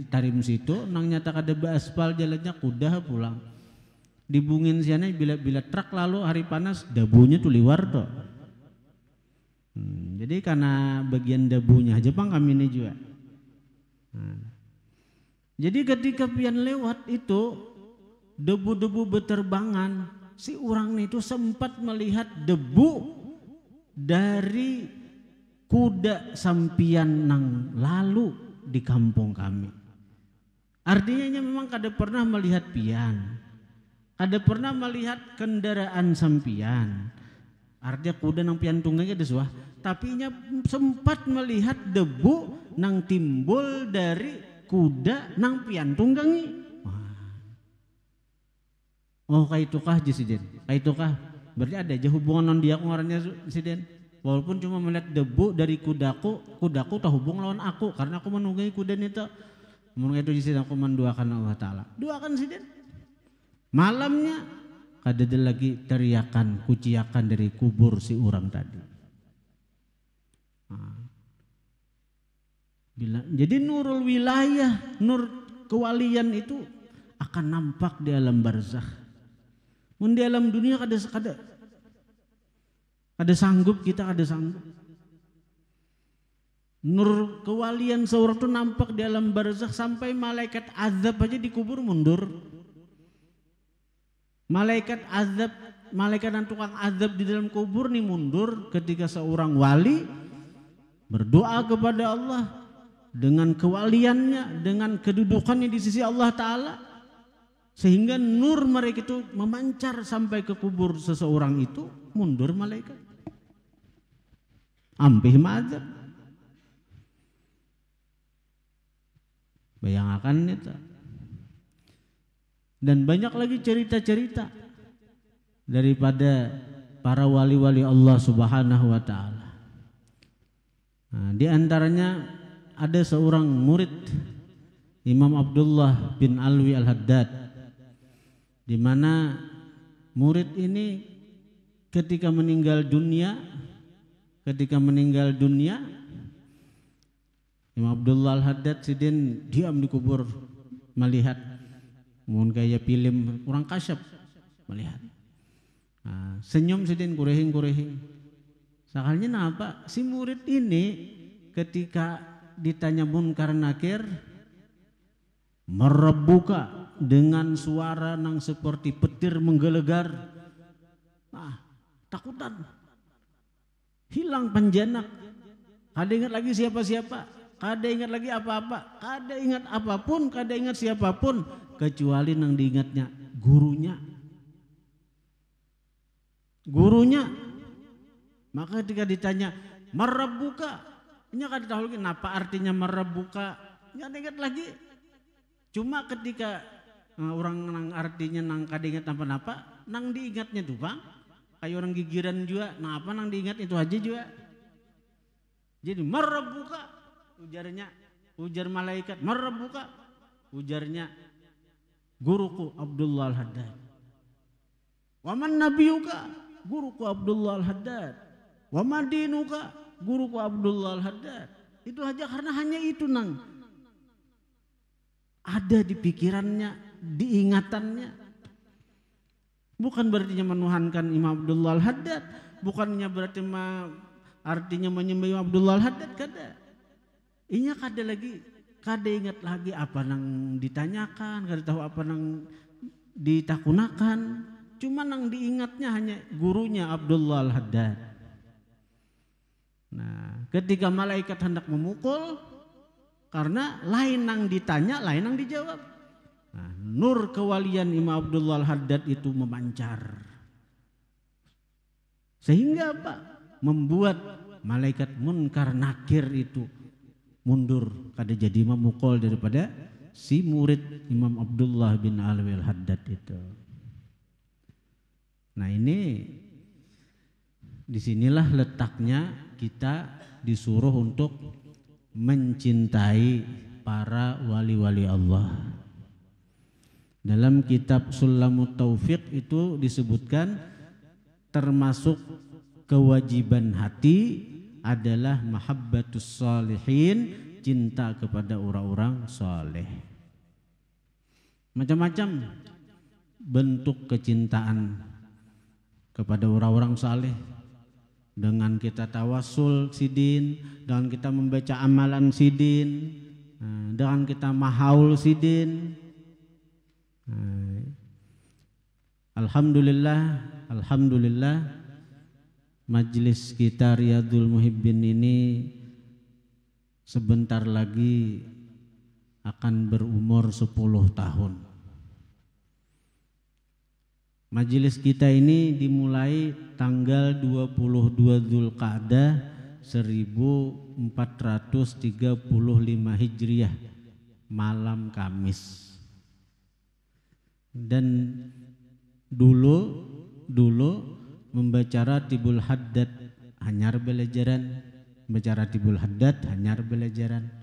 Tahrim situ nang nyata kada beraspal jalannya, kuda pulang dibungin siana bila truk lalu hari panas debunya tuh liwar tuh. Jadi karena bagian debunya aja bang kami ini juga. Jadi ketika pian lewat itu debu-debu beterbangan, si orang itu sempat melihat debu dari kuda sampian nang lalu di kampung kami. Artinya memang kada pernah melihat pian, kada pernah melihat kendaraan sampian. Artinya kuda nang piantungnya desuah, tapi nya sempat melihat debu nang timbul dari kuda nang piantunggangi. Oh kaitukah Jesiden, kaitukah berarti ada aja hubungan non dia orangnya Jesiden. Walaupun cuma melihat debu dari kudaku tak hubung lawan aku karena aku menunggangi kuda itu. Menunggangi itu Jesiden aku menduakan Allah Taala. Duakan Jesiden. Malamnya ada lagi teriakan kuciakan dari kubur si orang tadi. Jadi nurul wilayah, nur kewalian itu akan nampak di alam barzakh. Mun di alam dunia kada sanggup kita kada sanggup. Nur kewalian seorang itu nampak di alam barzakh sampai malaikat azab aja dikubur mundur. Malaikat azab, malaikat dan tukang azab di dalam kubur nih mundur ketika seorang wali berdoa kepada Allah dengan kewaliannya, dengan kedudukannya di sisi Allah Ta'ala, sehingga nur mereka itu memancar sampai ke kubur seseorang itu, mundur malaikat. Ampih mazab. Bayangkan itu. Dan banyak lagi cerita-cerita daripada para wali-wali Allah Subhanahu wa Ta'ala. Nah, di antaranya ada seorang murid Imam Abdullah bin Alwi Al-Haddad, di mana murid ini ketika meninggal dunia Imam Abdullah Al-Haddad sidin diam di kubur melihat. Mun kayak film orang kasyaf melihat. Nah, senyum sidin kurehing. Sakalnya kenapa? Si murid ini ketika ditanya munkar nakir merebuka dengan suara nang seperti petir menggelegar. Takutan. Hilang panjanak. Kada ingat lagi siapa-siapa, kada ingat lagi apa-apa, kada ingat apapun, kada ingat siapapun kecuali nang diingatnya gurunya. Maka ketika ditanya merebuka, nya kada tahu lagi apa artinya merebuka, nggak ingat lagi. Cuma ketika orang nang artinya nang kada ingat apa-apa, nang diingatnya tuh bang, kayak orang gigiran juga, nah apa nang diingat itu aja juga. Jadi merebuka, ujar malaikat merebuka, ujarnya guruku Abdullah Al-Haddad. Waman nabiyuka, guruku Abdullah Al-Haddad. Waman dinuka, guruku Abdullah Al-Haddad. Itu aja karena hanya itu nang ada di pikirannya, di ingatannya. Bukan berarti menuhankan Imam Abdullah Al-Haddad, bukannya berarti artinya menyembah Abdullah Al-Haddad, kada. Inya kada lagi, kada ingat lagi apa nang ditanyakan, kada tahu apa nang ditakunakan. Cuma nang diingatnya hanya gurunya Abdullah Al-Haddad. Nah, ketika malaikat hendak memukul, karena lain nang ditanya, lain nang dijawab. Nah, nur kewalian Imam Abdullah Al-Haddad itu memancar. Sehingga apa? Membuat malaikat munkar nakir itu mundur, kada jadi memukul daripada si murid Imam Abdullah bin Alwi Al-Haddad itu. Nah ini disinilah letaknya kita disuruh untuk mencintai para wali-wali Allah. Dalam kitab Sulamut Taufiq itu disebutkan termasuk kewajiban hati adalah mahabbatus salihin, cinta kepada orang-orang saleh. Macam-macam bentuk kecintaan kepada orang-orang saleh. Dengan kita tawasul sidin, dengan kita membaca amalan sidin, dengan kita mahaul sidin. Alhamdulillah majlis kita Riyadul Muhibbin ini sebentar lagi akan berumur 10 tahun. Majelis kita ini dimulai tanggal 22 Dzulqa'dah 1435 Hijriah, malam Kamis. Dan dulu membaca Ratibul Haddad hanyar belajaran, membaca Ratibul Haddad hanyar belajaran.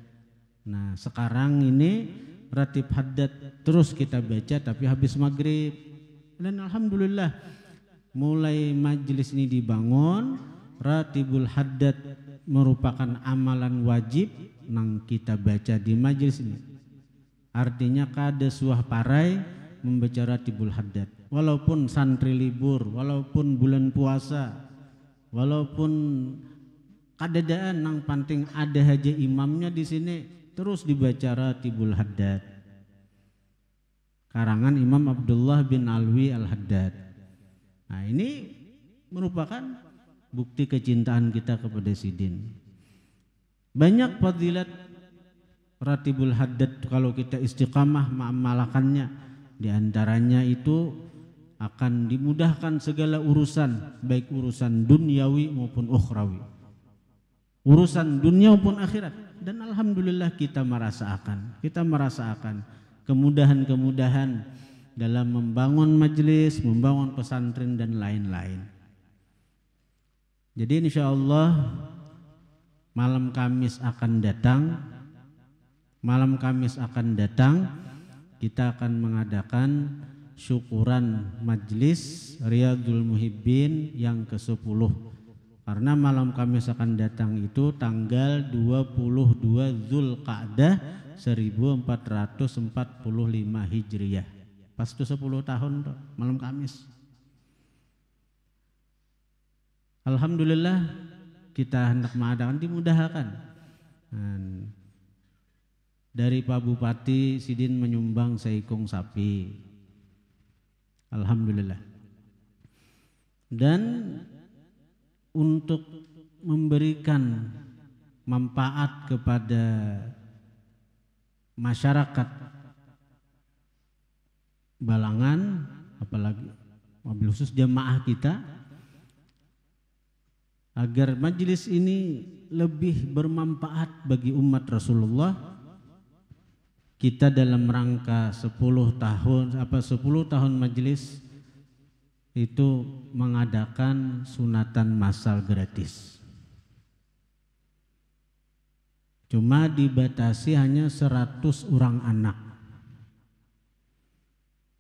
Nah sekarang ini Ratib Haddad terus kita baca tapi habis maghrib. Dan alhamdulillah mulai majelis ini dibangun, Ratibul Haddad merupakan amalan wajib nang kita baca di majelis ini. Artinya kada suah parai membaca Ratibul Haddad. Walaupun santri libur, walaupun bulan puasa, walaupun kadadaan nang penting ada haja imamnya di sini, terus dibaca Ratibul Haddad. Karangan Imam Abdullah bin Alwi Al-Haddad. Nah ini merupakan bukti kecintaan kita kepada Sidin. Banyak fadilat Ratibul Haddad kalau kita istiqamah mengamalkannya. Di antaranya itu akan dimudahkan segala urusan, baik urusan duniawi maupun ukhrawi, urusan dunia maupun akhirat. Dan alhamdulillah kita merasakan kemudahan-kemudahan dalam membangun majelis, membangun pesantren dan lain-lain. Jadi insya Allah malam Kamis akan datang, kita akan mengadakan syukuran majelis Riyadul Muhibbin yang ke-10. Karena malam Kamis akan datang itu tanggal 22 Dzulqa'dah 1445 Hijriah. Pas itu 10 tahun tuh, malam Kamis. Alhamdulillah kita hendak mengadakan, dimudahkan. Dari Pak Bupati Sidin menyumbang seekong sapi. Alhamdulillah. Dan untuk memberikan manfaat kepada masyarakat Balangan, apalagi mobil khusus jamaah kita, agar majelis ini lebih bermanfaat bagi umat Rasulullah, kita dalam rangka 10 tahun majelis itu mengadakan sunatan massal gratis. Cuma dibatasi hanya 100 orang anak.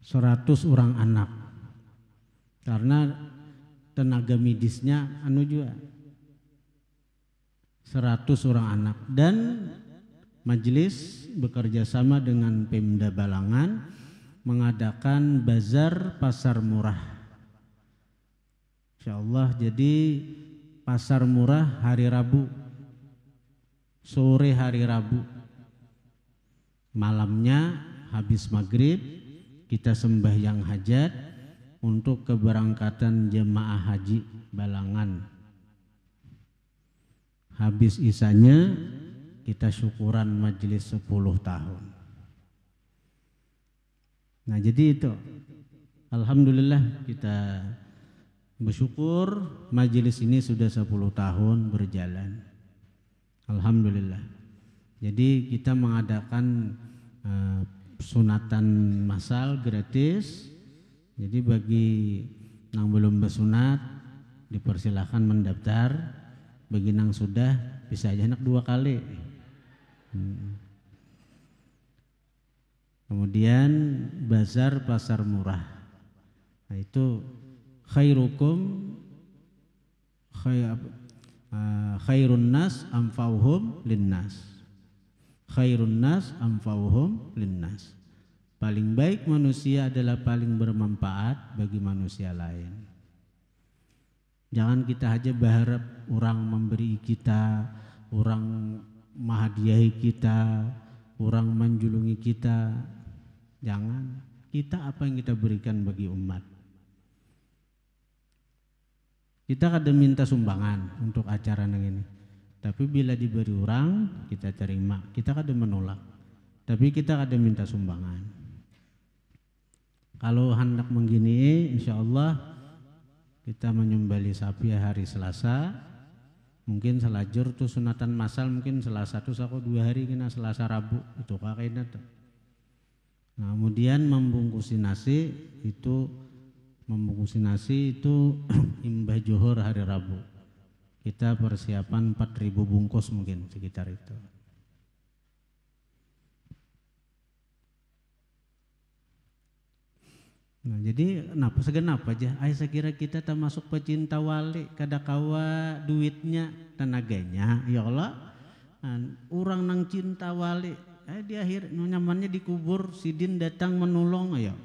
100 orang anak. Karena tenaga medisnya juga 100 orang anak. Dan majelis bekerja sama dengan Pemda Balangan mengadakan bazar pasar murah. Insyaallah jadi pasar murah hari Rabu, sore hari Rabu, malamnya habis maghrib kita sembahyang hajat untuk keberangkatan jemaah haji Balangan. Habis isanya kita syukuran majelis 10 tahun. Nah jadi itu, alhamdulillah kita bersyukur majelis ini sudah 10 tahun berjalan. Alhamdulillah. Jadi kita mengadakan sunatan massal gratis. Jadi bagi yang belum bersunat dipersilahkan mendaftar. Bagi yang sudah bisa aja anak 2 kali. Kemudian bazar pasar murah. Nah itu khairun nas anfa'uhum linnas. Khairun nas anfa'uhum linnas. Paling baik manusia adalah paling bermanfaat bagi manusia lain. Jangan kita aja berharap orang memberi kita, orang menghadiahi kita, orang menjulungi kita. Jangan. Kita apa yang kita berikan bagi umat. Kita kadang minta sumbangan untuk acara yang ini. Tapi bila diberi orang, kita terima. Kita kadang menolak. Tapi kita kadang minta sumbangan. Kalau hendak menggini, insya Allah kita menyembelih sapi hari Selasa. Mungkin selajur tuh sunatan masal mungkin Selasa tuh 2 hari kena Selasa Rabu itu kakaknya tuh. Nah, kemudian membungkusi nasi itu imbah johor hari Rabu. Kita persiapan 4.000 bungkus mungkin sekitar itu. Nah, jadi segenap aja. Saya kira kita termasuk pecinta wali, kada kawa duitnya, tenaganya. Ya Allah, orang nang cinta wali. Di akhir nyamannya dikubur, Sidin datang menolong, ayo.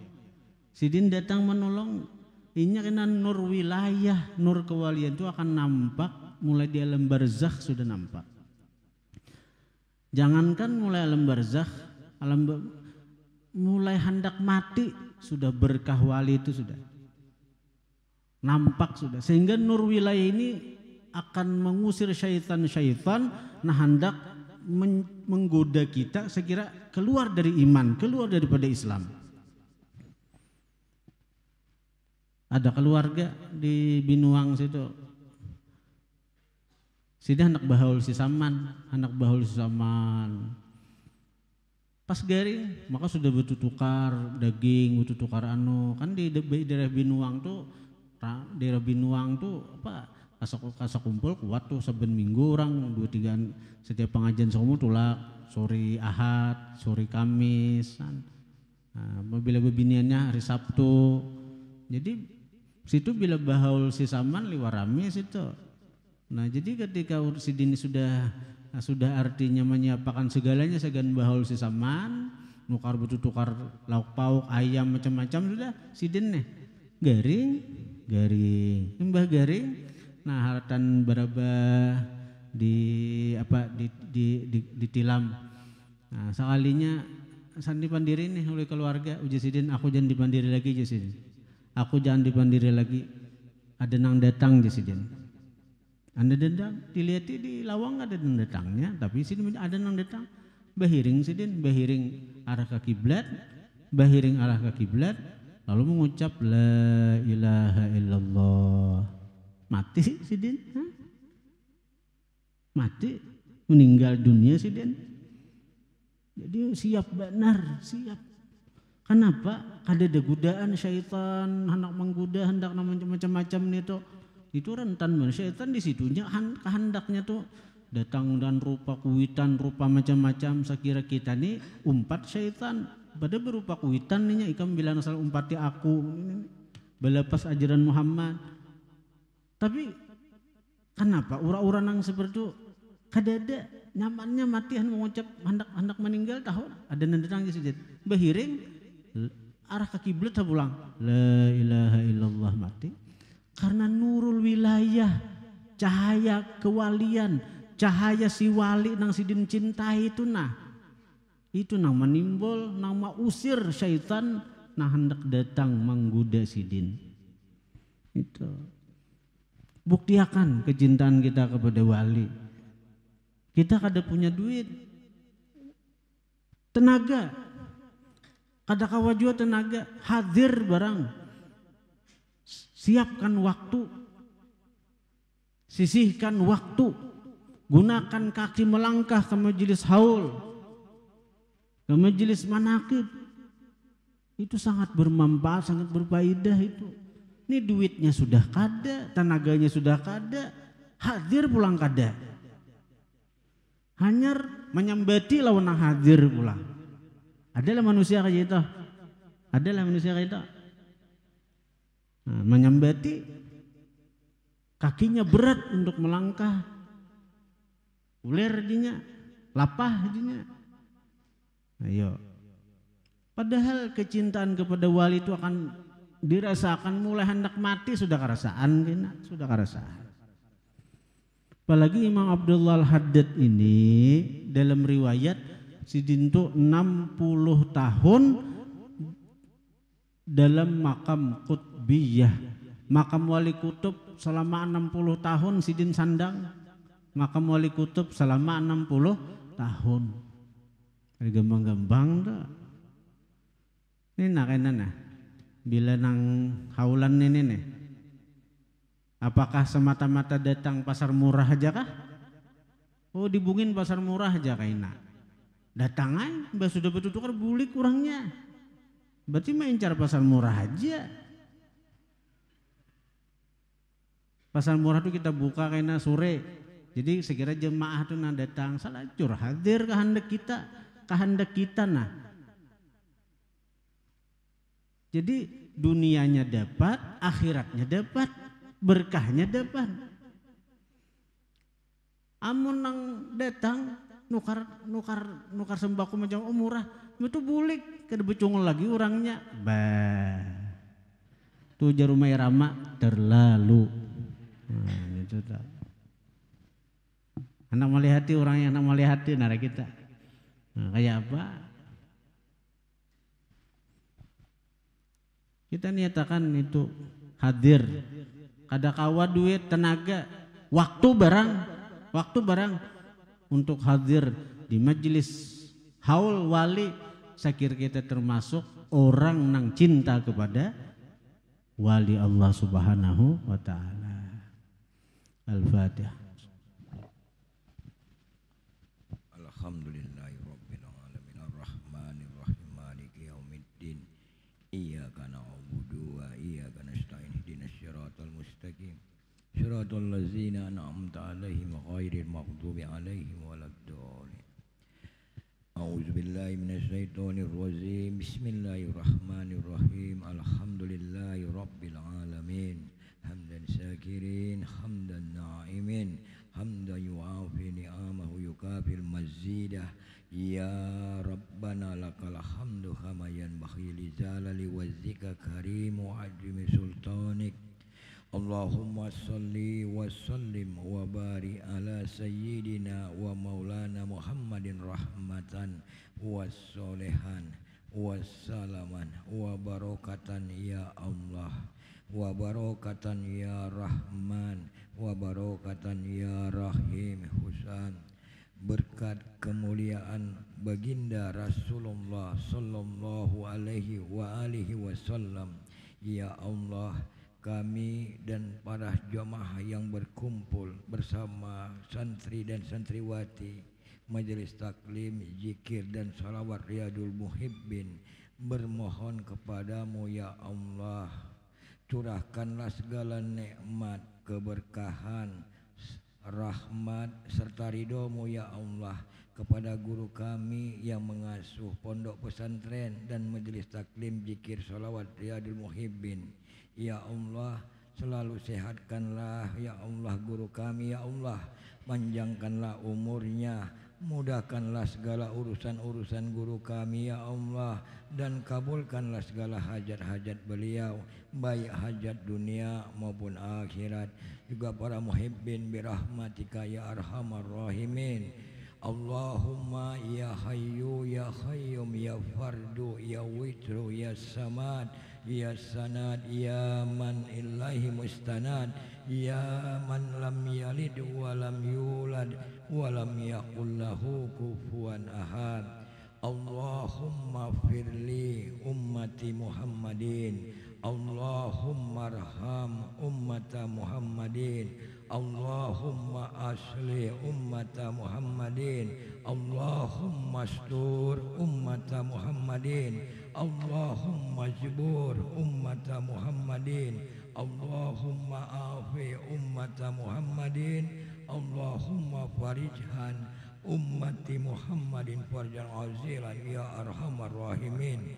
Sidin datang menolong, ini kena nur wilayah, nur kewalian itu akan nampak mulai di alam barzakh sudah nampak. Jangankan mulai alam barzakh, mulai hendak mati sudah berkah wali itu sudah nampak sudah, sehingga nur wilayah ini akan mengusir syaitan nah hendak menggoda kita, saya kira keluar dari iman, keluar daripada Islam. Ada keluarga di Binuang situ, sida anak bahul si saman. Pas garing maka sudah butuh tukar daging, butuh tukar kan di daerah Binuang tuh apa kasak kumpul kuat tuh saben minggu orang 2-3 setiap pengajian semua tulak sore Ahad, sore Kamis. Nah, bila bebiniannya hari Sabtu. Jadi situ bila bahaul si saman liwarame situ. Nah, jadi ketika Sidin sudah artinya menyiapkan segalanya segan bahaul si saman, nukar butuh tukar lauk pauk, ayam macam-macam sudah Sidin nih. Garing. Mbah garing. Nah, haratan berapa ditilam. Nah, sekalinya sandi pandiri nih oleh keluarga uji Sidin, aku jangan dipandiri lagi uji Sidin. Aku jangan dipandiri lagi. Ada nang datang uji Sidin. Anda datang, dilihat di lawang ada nang datangnya, tapi sini ada nang datang. Bahiring Sidin, arah ke kiblat, lalu mengucap la ilaha illallah. Mati Sidin, mati, meninggal dunia Sidin. Jadi siap benar, siap. Kenapa? Ada godaan syaitan, hendak menggoda, hendak macam-macam itu rentan banget. Syaitan di situnya kehendaknya tuh datang dan rupa kuitan, rupa macam-macam. Sekira kita nih umpat syaitan, pada berupa kuitan nih ikam bilang asal umpati aku, belepas ajaran Muhammad. Tapi kenapa orang-orang yang seperti itu kadada nyamannya matian mengucap hendak meninggal tahu ada nendang di situ bahiring arah ke kiblat pulang la ilaha illallah mati karena nurul wilayah cahaya kewalian cahaya si wali nang Sidin cintai itu itu nang menimbul nang usir syaitan nah hendak datang menggoda Sidin. Itu buktiakan kecintaan kita kepada wali. Kita kada punya duit, tenaga, kada kawa juga tenaga, hadir barang, siapkan waktu, sisihkan waktu, gunakan kaki melangkah ke majelis haul, ke majelis manaqib, itu sangat bermanfaat, sangat berfaedah itu. Ini duitnya sudah kada, tenaganya sudah kada, hadir pulang kada. Hanyar menyambati lawan hadir pula. Adalah manusia kayak itu. Adalah manusia kayak itu. Nah, menyambati kakinya berat untuk melangkah. Uler dinya, lapah dinya. Ayo. Padahal kecintaan kepada wali itu akan dirasakan mulai hendak mati sudah kerasaan, sudah kerasaan. Apalagi Imam Abdullah Al-Haddad ini dalam riwayat Sidin itu 60 tahun dalam makam Qutbiyah. Makam wali kutub selama 60 tahun Sidin sandang. Makam wali kutub selama 60 tahun. Ada gambang-gambang dah. Ini nak. bila nang haulan ini nih. Apakah semata-mata datang pasar murah aja kah? Oh dibungin pasar murah aja kaina. Datang aja, sudah bertukar buli kurangnya. Berarti main cara pasar murah aja. Pasar murah itu kita buka kaina sore. Jadi sekira jemaah tuh nah datang salah cur hadir kehendak kita nah. Jadi dunianya dapat, akhiratnya dapat, berkahnya dapat. Amun nang datang nukar sembako macam murah, itu bulik kada becungol lagi orangnya. Bah. Tuh jarumai rama terlalu. Nah, itu tak. Anak melihati orang yang anak melihati nara kita. Nah, kayak apa? Kita niatakan itu hadir. Kada kawa duit, tenaga, waktu barang untuk hadir di majelis haul wali. Sakir kita termasuk orang nang cinta kepada wali Allah Subhanahu wa taala. Al-Fatihah. Alhamdulillahirabbil alamin arrahmanir rahim maliki yaumiddin iyyaka na'budu wa iyyaka nasta'in ihdinas siratal mustaqim siratal ladzina an'amta 'alaihim ghairil maghdubi 'alaihim waladdallin. A'udzu billahi minasy syaithanir rajim. Bismillahirrahmanirrahim. Alhamdulillahirabbil alamin. Hamdan syakirin, hamdan na'imin, hamdan yu'afi ni'amahu yukafil mazidah. Ya Rabbana lakal hamdu kama yanbaghi li jalali wajhika karim wa azimi sultanik. Allahumma salli wa sallim wa barik ala sayyidina wa maulana Muhammadin rahmatan wa solehan wa salaman wa barakatan ya Allah. Wa barakatan ya Rahman wa barakatan ya Rahim Husan. Berkat kemuliaan baginda Rasulullah sallallahu alaihi wa alihi wasallam, ya Allah, kami dan para jamaah yang berkumpul bersama santri dan santriwati Majelis Taklim, Zikir dan Salawat Riyadul Muhibbin bermohon kepadamu ya Allah, curahkanlah segala nikmat, keberkahan, rahmat serta ridhomu ya Allah kepada guru kami yang mengasuh pondok pesantren dan majelis taklim zikir salawat Riyadul Muhibbin. Ya Allah, selalu sehatkanlah ya Allah guru kami ya Allah, panjangkanlah umurnya, mudahkanlah segala urusan-urusan guru kami ya Allah, dan kabulkanlah segala hajat-hajat beliau, baik hajat dunia maupun akhirat, juga para muhibbin birahmatika ya arhamar rahimin. Allahumma ya hayyu ya qayyum ya fardu ya witru ya samad ya sanad ya man ilahi mustanad ya man lam yalid wa lam yulad wa lam yakul lahu kufuwan ahad. Allahumma firli ummati Muhammadin, Allahumma arham ummata Muhammadin, Allahumma asli ummata Muhammadin, Allahumma astur ummata Muhammadin, Allahumma jbur ummata Muhammadin, Allahumma afi ummata Muhammadin, Allahumma farijhan ummati Muhammadin farjan azilan ya arhamar rahimin.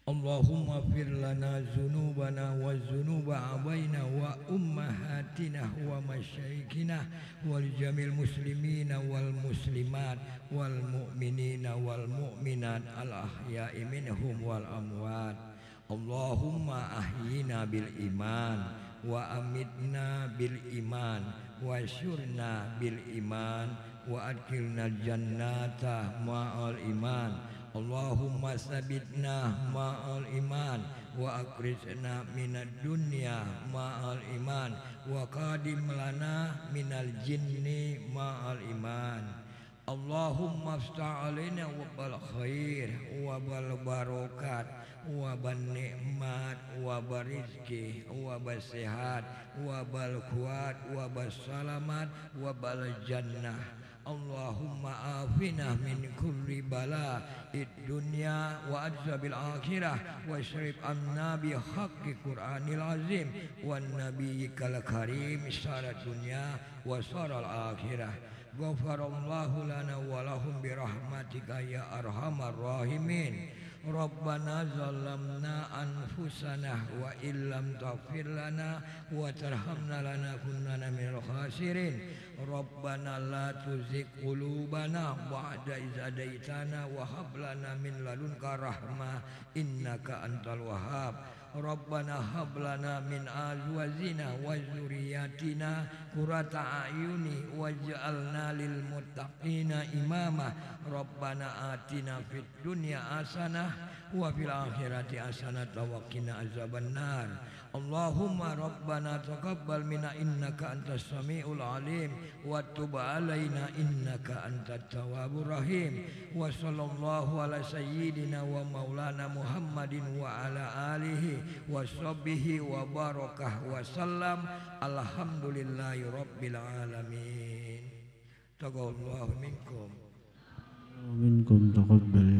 Allahumma fir lana zunubana wa zunuba abaina wa ummahatina wa masyayikhina wal jamil muslimina wal muslimat wal mu'minina wal mu'minat al ahya'i minhum wal amwat. Allahumma ahyina bil iman wa amitna bil iman wa syurna bil iman wa adkhilna jannata ma'al iman. Allahumma sabitna ma'al iman wa akrijna minad dunya ma'al iman wa qadim lana minal jinni ma'al iman. Allahumma aftah alaina wabal khair wabal barokat wabal nikmat wabal rizki wabal sehat wabal kuat wabal salamat wabal jannah. Allahumma afina min kulli bala id dunya wa adzabil akhirah wa syrif anna bi haqqi Qur'anil azim wan nabiyyikal karim syarat dunya wa syaral akhirah. Ghafarallahu lana wa lahum bi rahmatika ya arhamar rahimin. Rabbana zalamna anfusana wa illam taghfir lana wa tarhamna lanakunanna minal khasirin. Rabbana la tuzigh qulubana ba'da idh hadaitana wa hab lana min ladunka rahmah innaka antal wahhab. Rabbana hab lana min azwajina wa dzurriyyatina qurrata a'yuni waj'alna lil muttaqina imama. Rabbana atina fid dunya hasanah wa fil akhirati hasanah wa qina azabannar. Allahumma rabbana taqabbal minna innaka antas samiul alim wa tub alaina innaka antat tawwabur rahim. Wa sallallahu ala sayyidina wa maulana Muhammadin wa ala alihi wa sahbihi wa barakah wa sallam. Alhamdulillahi rabbil alamin. Taqabbalallahu minkum minkum taqabbal.